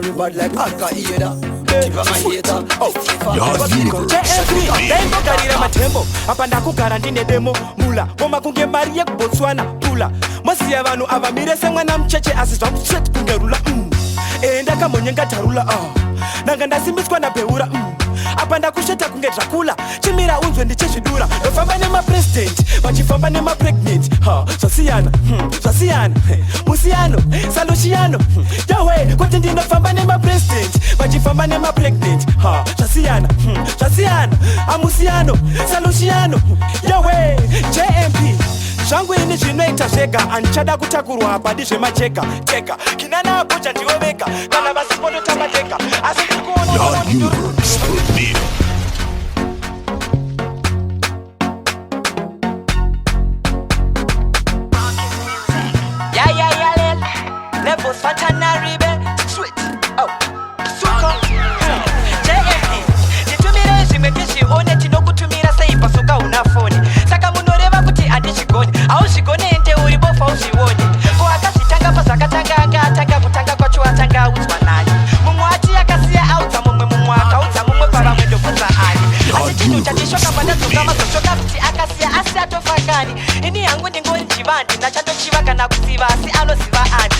very bad like Al-Qaeda. Tipa my hater, Yard Universe premiere. Ndembogarira matembo apa ndakugara ndine demo mula ngoma kunge mari yekubotswana pula mosiya vanhu avamire semwana mucheche asi zvakustraight kunge rula ndakamonyenga tarula nanga ndasimbiswa nabeura apa ndakusheta kunge Dracula chimira unzwe ndichezvidura ndofamba nemapresident vachifamba nemapregnant zvasiyana zvasiyana musiyano salushiyano yawe kuti ndinofamba nemapresident vachifamba nemapregnant zvasiyana zvasiyana amusiyano salushiyano yawe JMP zvangu ini zvinoita zvega handichada kutakurwa apa ndizvemajeka tega kinana abuja ndiwo vega kana vasipondotamba tega asi Yard Universe premiere. Levels Fatanaribe Sweet Suko JMP Nitumire zimekishi one tinokutumira saipa soka unafoni Saka munoreva kuti andichigoni Aushigoni ente uribofa ushivoni Ko akasitanga pasakatanga anga atanga kutanga kwa chua atanga uzwa nani Mumwati akasiya auza mumwe mumwaka uza mumwe para mwendo kuza ani Asichinu chatishoka panda zungama zoshoka kuti akasiya asi atofakani Ini yangu ndingoni chivandi na chato chiva kana kusiva asi ano siva ani